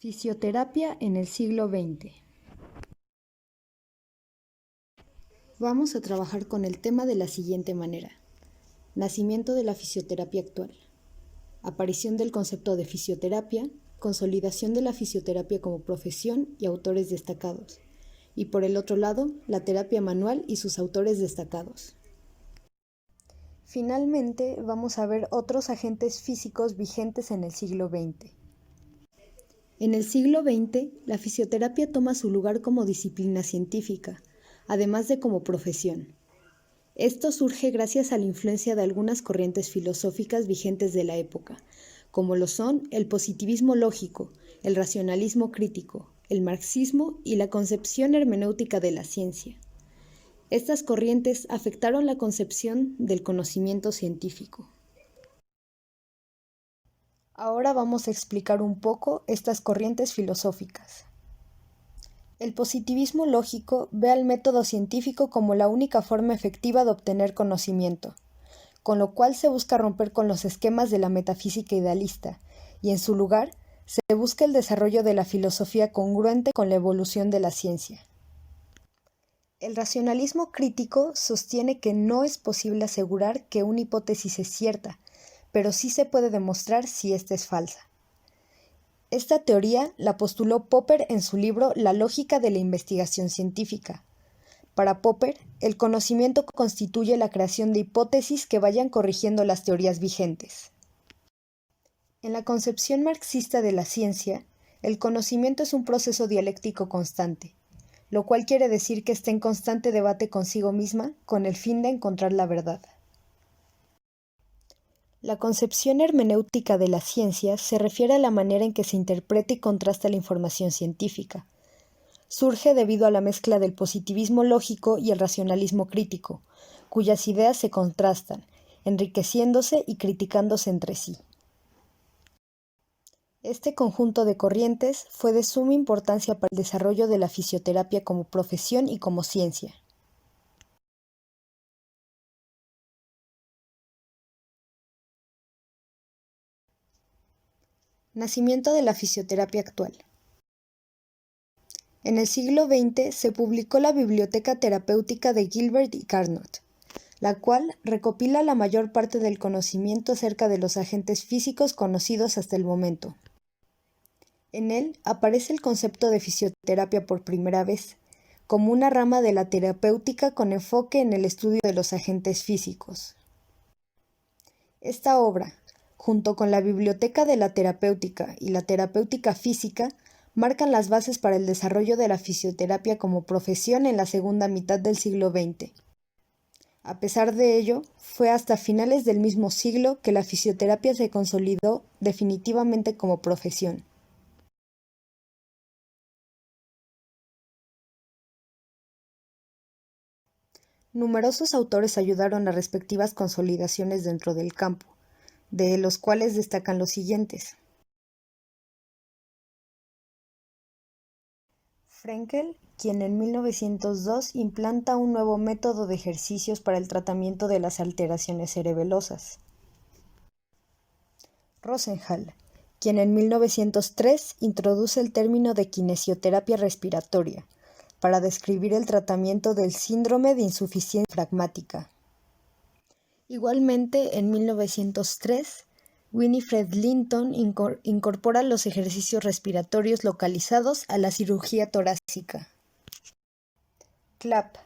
Fisioterapia en el siglo XX. Vamos a trabajar con el tema de la siguiente manera. Nacimiento de la fisioterapia actual. Aparición del concepto de fisioterapia, consolidación de la fisioterapia como profesión y autores destacados. Y por el otro lado, la terapia manual y sus autores destacados. Finalmente, vamos a ver otros agentes físicos vigentes en el siglo XX. En el siglo XX, la fisioterapia toma su lugar como disciplina científica, además de como profesión. Esto surge gracias a la influencia de algunas corrientes filosóficas vigentes de la época, como lo son el positivismo lógico, el racionalismo crítico, el marxismo y la concepción hermenéutica de la ciencia. Estas corrientes afectaron la concepción del conocimiento científico. Ahora vamos a explicar un poco estas corrientes filosóficas. El positivismo lógico ve al método científico como la única forma efectiva de obtener conocimiento, con lo cual se busca romper con los esquemas de la metafísica idealista, y en su lugar se busca el desarrollo de la filosofía congruente con la evolución de la ciencia. El racionalismo crítico sostiene que no es posible asegurar que una hipótesis es cierta, pero sí se puede demostrar si ésta es falsa. Esta teoría la postuló Popper en su libro La lógica de la investigación científica. Para Popper, el conocimiento constituye la creación de hipótesis que vayan corrigiendo las teorías vigentes. En la concepción marxista de la ciencia, el conocimiento es un proceso dialéctico constante, lo cual quiere decir que está en constante debate consigo misma con el fin de encontrar la verdad. La concepción hermenéutica de la ciencia se refiere a la manera en que se interpreta y contrasta la información científica. Surge debido a la mezcla del positivismo lógico y el racionalismo crítico, cuyas ideas se contrastan, enriqueciéndose y criticándose entre sí. Este conjunto de corrientes fue de suma importancia para el desarrollo de la fisioterapia como profesión y como ciencia. Nacimiento de la fisioterapia actual. En el siglo XX se publicó la Biblioteca Terapéutica de Gilbert y Carnot, la cual recopila la mayor parte del conocimiento acerca de los agentes físicos conocidos hasta el momento. En él aparece el concepto de fisioterapia por primera vez, como una rama de la terapéutica con enfoque en el estudio de los agentes físicos. Esta obra, junto con la Biblioteca de la Terapéutica y la Terapéutica Física, marcan las bases para el desarrollo de la fisioterapia como profesión en la segunda mitad del siglo XX. A pesar de ello, fue hasta finales del mismo siglo que la fisioterapia se consolidó definitivamente como profesión. Numerosos autores ayudaron a respectivas consolidaciones dentro del campo, de los cuales destacan los siguientes. Frenkel, quien en 1902 implanta un nuevo método de ejercicios para el tratamiento de las alteraciones cerebelosas. Rosenthal, quien en 1903 introduce el término de kinesioterapia respiratoria, para describir el tratamiento del síndrome de insuficiencia diafragmática. Igualmente, en 1903, Winifred Linton incorpora los ejercicios respiratorios localizados a la cirugía torácica. Clapp,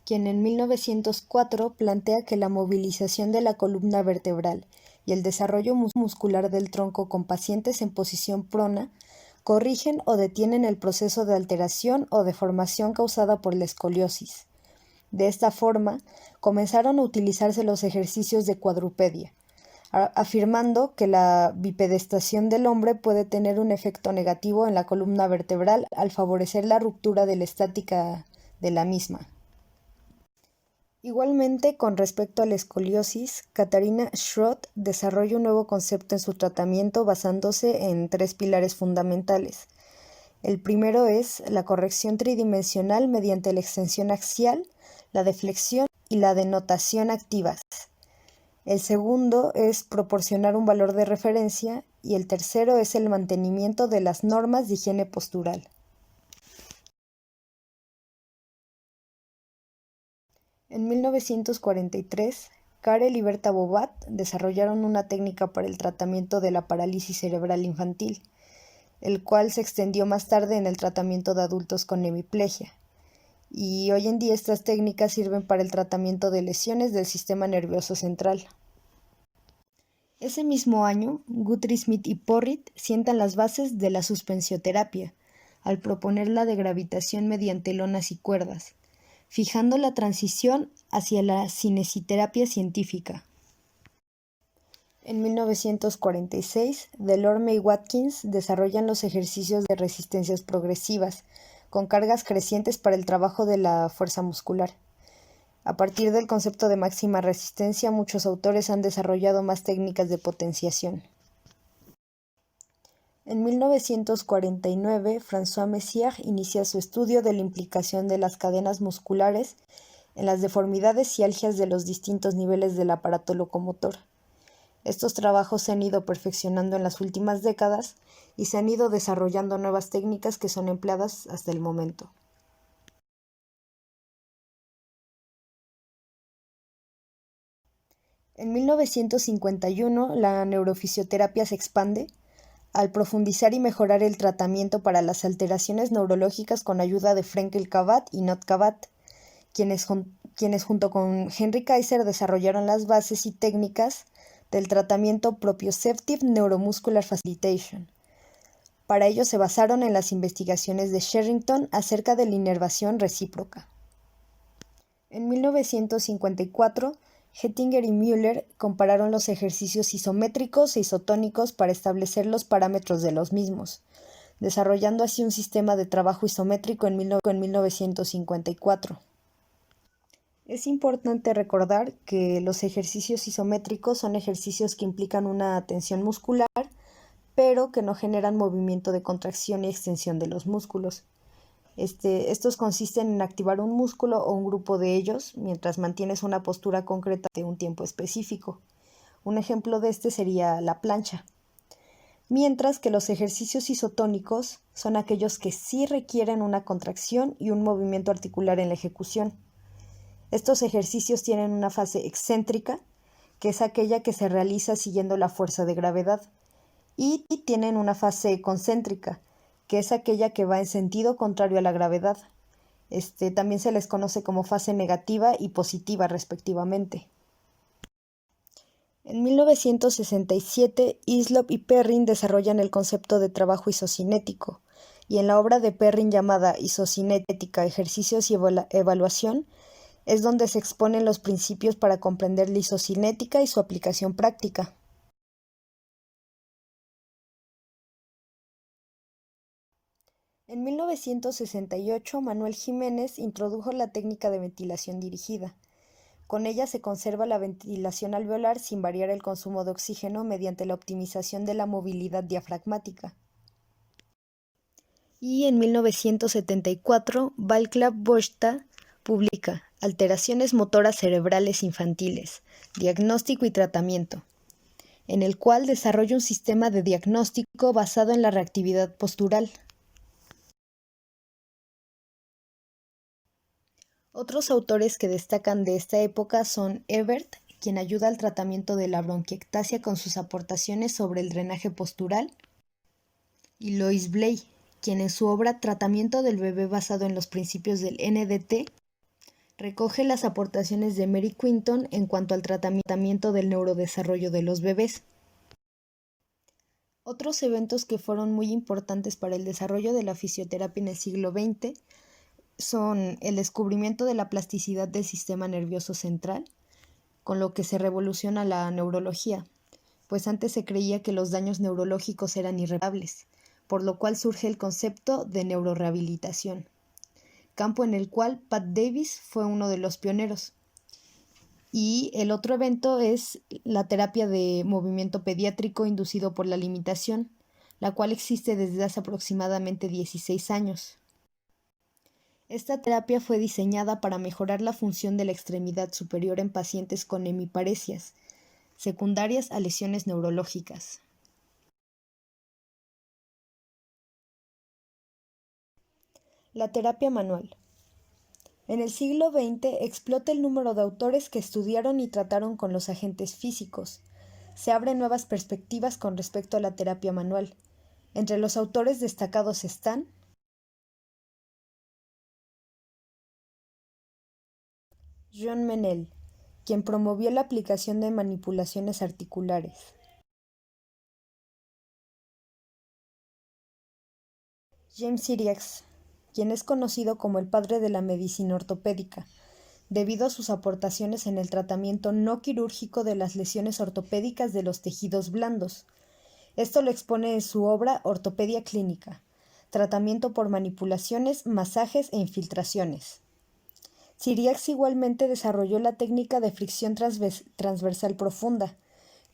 quien en 1904 plantea que la movilización de la columna vertebral y el desarrollo muscular del tronco con pacientes en posición prona corrigen o detienen el proceso de alteración o deformación causada por la escoliosis. De esta forma, comenzaron a utilizarse los ejercicios de cuadrupedia, afirmando que la bipedestación del hombre puede tener un efecto negativo en la columna vertebral al favorecer la ruptura de la estática de la misma. Igualmente, con respecto a la escoliosis, Katharina Schroth desarrolla un nuevo concepto en su tratamiento basándose en 3 pilares fundamentales. El primero es la corrección tridimensional mediante la extensión axial, la deflexión y la denotación activas. El segundo es proporcionar un valor de referencia y el tercero es el mantenimiento de las normas de higiene postural. En 1943, Karel y Berta Bovat desarrollaron una técnica para el tratamiento de la parálisis cerebral infantil, el cual se extendió más tarde en el tratamiento de adultos con hemiplegia. Y hoy en día estas técnicas sirven para el tratamiento de lesiones del sistema nervioso central. Ese mismo año, Guthrie Smith y Porritt sientan las bases de la suspensioterapia, al proponer la degravitación mediante lonas y cuerdas, fijando la transición hacia la cinesiterapia científica. En 1946, Delorme y Watkins desarrollan los ejercicios de resistencias progresivas, con cargas crecientes para el trabajo de la fuerza muscular. A partir del concepto de máxima resistencia, muchos autores han desarrollado más técnicas de potenciación. En 1949, François Messier inicia su estudio de la implicación de las cadenas musculares en las deformidades y algias de los distintos niveles del aparato locomotor. Estos trabajos se han ido perfeccionando en las últimas décadas y se han ido desarrollando nuevas técnicas que son empleadas hasta el momento. En 1951, la neurofisioterapia se expande al profundizar y mejorar el tratamiento para las alteraciones neurológicas con ayuda de Frenkel Kabat y Not Kabat, quienes junto con Henry Kaiser desarrollaron las bases y técnicas del tratamiento Proprioceptive Neuromuscular Facilitation. Para ello se basaron en las investigaciones de Sherrington acerca de la inervación recíproca. En 1954, Hettinger y Müller compararon los ejercicios isométricos e isotónicos para establecer los parámetros de los mismos, desarrollando así un sistema de trabajo isométrico en 1954. Es importante recordar que los ejercicios isométricos son ejercicios que implican una tensión muscular, pero que no generan movimiento de contracción y extensión de los músculos. Estos consisten en activar un músculo o un grupo de ellos mientras mantienes una postura concreta de un tiempo específico. Un ejemplo de este sería la plancha. Mientras que los ejercicios isotónicos son aquellos que sí requieren una contracción y un movimiento articular en la ejecución. Estos ejercicios tienen una fase excéntrica, que es aquella que se realiza siguiendo la fuerza de gravedad, y tienen una fase concéntrica, que es aquella que va en sentido contrario a la gravedad. También se les conoce como fase negativa y positiva respectivamente. En 1967, Hislop y Perrin desarrollan el concepto de trabajo isocinético, y en la obra de Perrin llamada Isocinética, Ejercicios y Evaluación, es donde se exponen los principios para comprender la isocinética y su aplicación práctica. En 1968, Manuel Jiménez introdujo la técnica de ventilación dirigida. Con ella se conserva la ventilación alveolar sin variar el consumo de oxígeno mediante la optimización de la movilidad diafragmática. Y en 1974, Václav Bojta publica Alteraciones motoras cerebrales infantiles, diagnóstico y tratamiento, en el cual desarrolla un sistema de diagnóstico basado en la reactividad postural. Otros autores que destacan de esta época son Ebert, quien ayuda al tratamiento de la bronquiectasia con sus aportaciones sobre el drenaje postural, y Lois Bley, quien en su obra Tratamiento del bebé basado en los principios del NDT, recoge las aportaciones de Mary Quinton en cuanto al tratamiento del neurodesarrollo de los bebés. Otros eventos que fueron muy importantes para el desarrollo de la fisioterapia en el siglo XX son el descubrimiento de la plasticidad del sistema nervioso central, con lo que se revoluciona la neurología, pues antes se creía que los daños neurológicos eran irreparables, por lo cual surge el concepto de neurorehabilitación, campo en el cual Pat Davis fue uno de los pioneros. Y el otro evento es la terapia de movimiento pediátrico inducido por la limitación, la cual existe desde hace aproximadamente 16 años. Esta terapia fue diseñada para mejorar la función de la extremidad superior en pacientes con hemiparesias, secundarias a lesiones neurológicas. La terapia manual. En el siglo XX explota el número de autores que estudiaron y trataron con los agentes físicos. Se abren nuevas perspectivas con respecto a la terapia manual. Entre los autores destacados están John Mennell, quien promovió la aplicación de manipulaciones articulares. James Cyriax, quien es conocido como el padre de la medicina ortopédica, debido a sus aportaciones en el tratamiento no quirúrgico de las lesiones ortopédicas de los tejidos blandos. Esto lo expone en su obra Ortopedia Clínica, tratamiento por manipulaciones, masajes e infiltraciones. Cyriax igualmente desarrolló la técnica de fricción transversal profunda,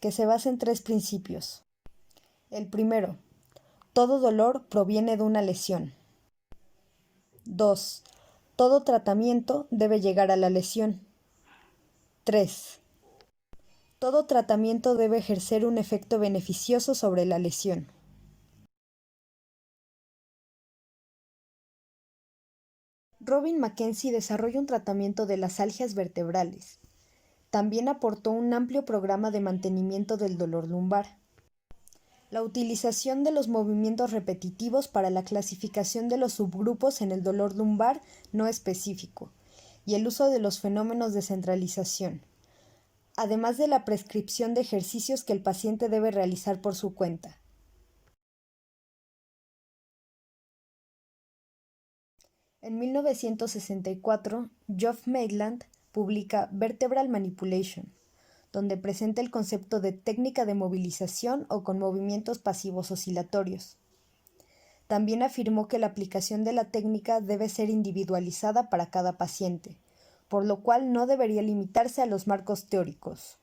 que se basa en 3 principios. El primero, todo dolor proviene de una lesión. 2. Todo tratamiento debe llegar a la lesión. 3. Todo tratamiento debe ejercer un efecto beneficioso sobre la lesión. Robin Mackenzie desarrolla un tratamiento de las algias vertebrales. También aportó un amplio programa de mantenimiento del dolor lumbar. La utilización de los movimientos repetitivos para la clasificación de los subgrupos en el dolor lumbar no específico y el uso de los fenómenos de centralización, además de la prescripción de ejercicios que el paciente debe realizar por su cuenta. En 1964, Geoff Maitland publica Vertebral Manipulation, donde presenta el concepto de técnica de movilización o con movimientos pasivos oscilatorios. También afirmó que la aplicación de la técnica debe ser individualizada para cada paciente, por lo cual no debería limitarse a los marcos teóricos.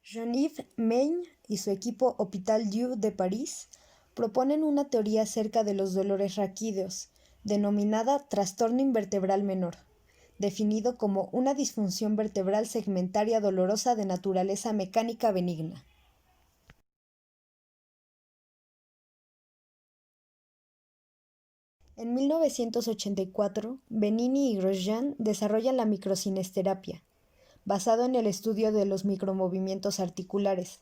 Jean-Yves Maine y su equipo Hôpital Dieu de París proponen una teoría acerca de los dolores raquídeos, denominada trastorno invertebral menor, definido como una disfunción vertebral segmentaria dolorosa de naturaleza mecánica benigna. En 1984, Benini y Grosjean desarrollan la microsinestesia, basado en el estudio de los micromovimientos articulares,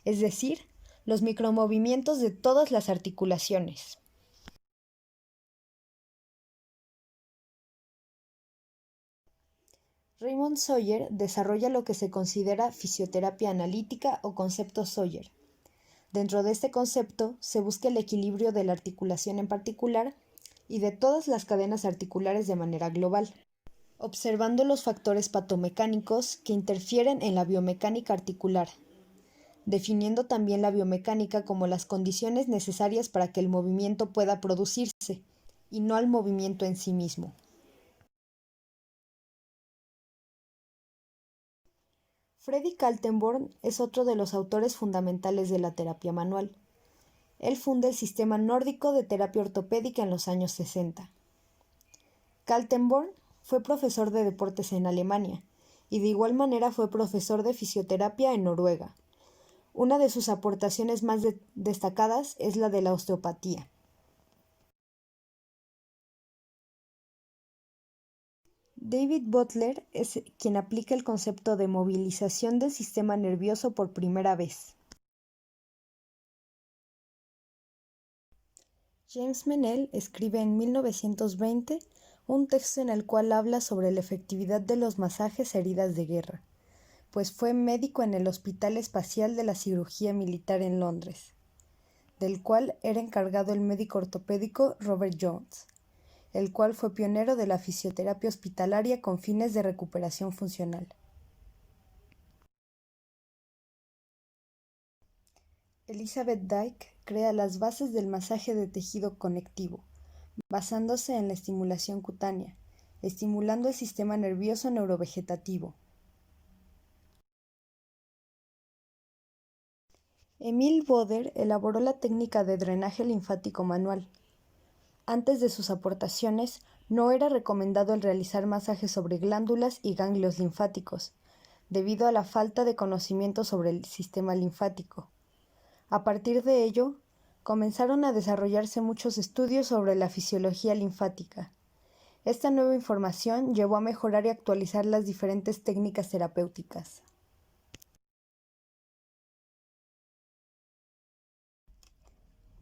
es decir, los micromovimientos de todas las articulaciones. Raymond Sawyer desarrolla lo que se considera fisioterapia analítica o concepto Sawyer. Dentro de este concepto se busca el equilibrio de la articulación en particular y de todas las cadenas articulares de manera global, observando los factores patomecánicos que interfieren en la biomecánica articular, definiendo también la biomecánica como las condiciones necesarias para que el movimiento pueda producirse, y no al movimiento en sí mismo. Freddy Kaltenborn es otro de los autores fundamentales de la terapia manual. Él funda el sistema nórdico de terapia ortopédica en los años 60. Kaltenborn fue profesor de deportes en Alemania y de igual manera fue profesor de fisioterapia en Noruega. Una de sus aportaciones más destacadas es la de la osteopatía. David Butler es quien aplica el concepto de movilización del sistema nervioso por primera vez. James Mennell escribe en 1920 un texto en el cual habla sobre la efectividad de los masajes a heridas de guerra, pues fue médico en el Hospital Espacial de la Cirugía Militar en Londres, del cual era encargado el médico ortopédico Robert Jones, el cual fue pionero de la fisioterapia hospitalaria con fines de recuperación funcional. Elizabeth Dyke crea las bases del masaje de tejido conectivo, basándose en la estimulación cutánea, estimulando el sistema nervioso neurovegetativo. Emil Boder elaboró la técnica de drenaje linfático manual. Antes de sus aportaciones, no era recomendado el realizar masajes sobre glándulas y ganglios linfáticos, debido a la falta de conocimiento sobre el sistema linfático. A partir de ello, comenzaron a desarrollarse muchos estudios sobre la fisiología linfática. Esta nueva información llevó a mejorar y actualizar las diferentes técnicas terapéuticas.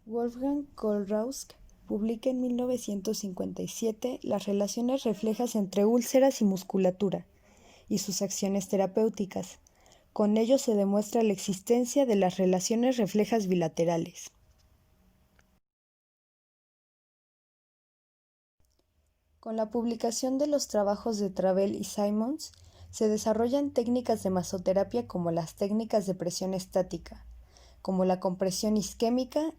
Wolfgang Kohlrausch publica en 1957 las relaciones reflejas entre úlceras y musculatura y sus acciones terapéuticas. Con ello se demuestra la existencia de las relaciones reflejas bilaterales. Con la publicación de los trabajos de Travell y Simons, se desarrollan técnicas de masoterapia como las técnicas de presión estática, como la compresión isquémica,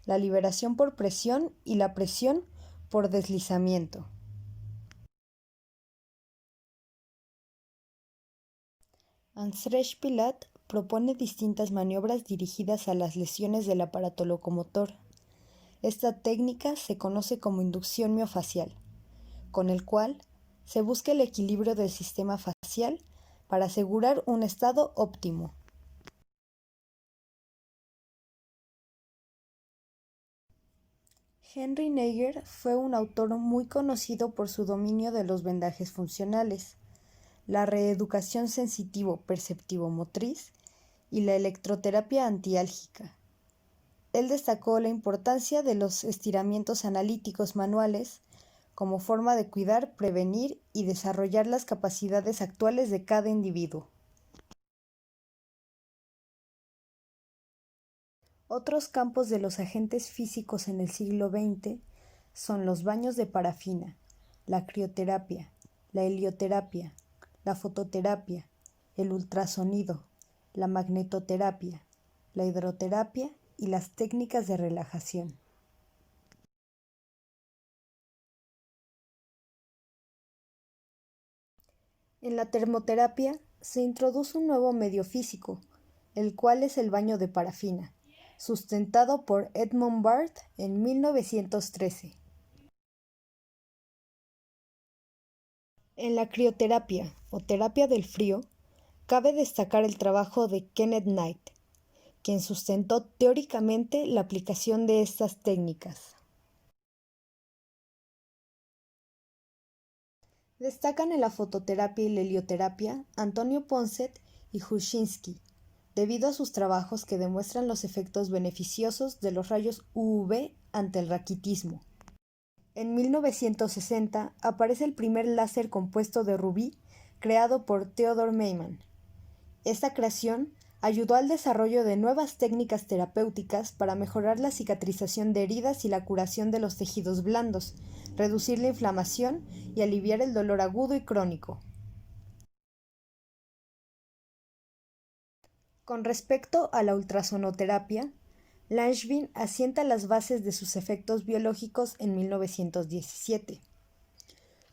la liberación por presión y la presión por deslizamiento. Andrzej Pilat propone distintas maniobras dirigidas a las lesiones del aparato locomotor. Esta técnica se conoce como inducción miofacial, con el cual se busca el equilibrio del sistema facial para asegurar un estado óptimo. Henry Nagel fue un autor muy conocido por su dominio de los vendajes funcionales, la reeducación sensitivo-perceptivo-motriz y la electroterapia antiálgica. Él destacó la importancia de los estiramientos analíticos manuales como forma de cuidar, prevenir y desarrollar las capacidades actuales de cada individuo. Otros campos de los agentes físicos en el siglo XX son los baños de parafina, la crioterapia, la helioterapia, la fototerapia, el ultrasonido, la magnetoterapia, la hidroterapia y las técnicas de relajación. En la termoterapia se introduce un nuevo medio físico, el cual es el baño de parafina, sustentado por Edmund Barth en 1913. En la crioterapia o terapia del frío, cabe destacar el trabajo de Kenneth Knight, quien sustentó teóricamente la aplicación de estas técnicas. Destacan en la fototerapia y la helioterapia Antonio Ponset y Hruszczynski, debido a sus trabajos que demuestran los efectos beneficiosos de los rayos UV ante el raquitismo. En 1960 aparece el primer láser compuesto de rubí creado por Theodor Meiman. Esta creación ayudó al desarrollo de nuevas técnicas terapéuticas para mejorar la cicatrización de heridas y la curación de los tejidos blandos, reducir la inflamación y aliviar el dolor agudo y crónico. Con respecto a la ultrasonoterapia, Langevin asienta las bases de sus efectos biológicos en 1917.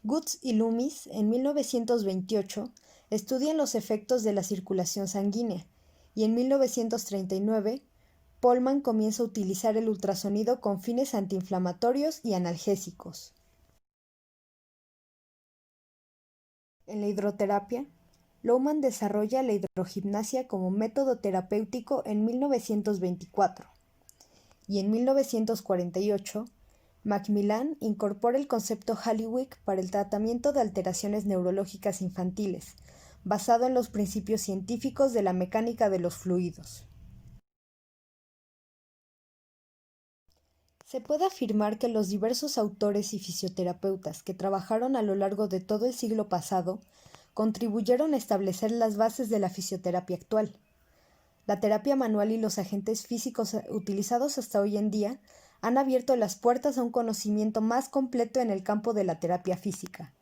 Goods y Loomis, en 1928, estudian los efectos de la circulación sanguínea, y en 1939, Polman comienza a utilizar el ultrasonido con fines antiinflamatorios y analgésicos. En la hidroterapia, Lohmann desarrolla la hidrogimnasia como método terapéutico en 1924, y en 1948, Macmillan incorpora el concepto Halliwig para el tratamiento de alteraciones neurológicas infantiles, basado en los principios científicos de la mecánica de los fluidos. Se puede afirmar que los diversos autores y fisioterapeutas que trabajaron a lo largo de todo el siglo pasado contribuyeron a establecer las bases de la fisioterapia actual. La terapia manual y los agentes físicos utilizados hasta hoy en día han abierto las puertas a un conocimiento más completo en el campo de la terapia física.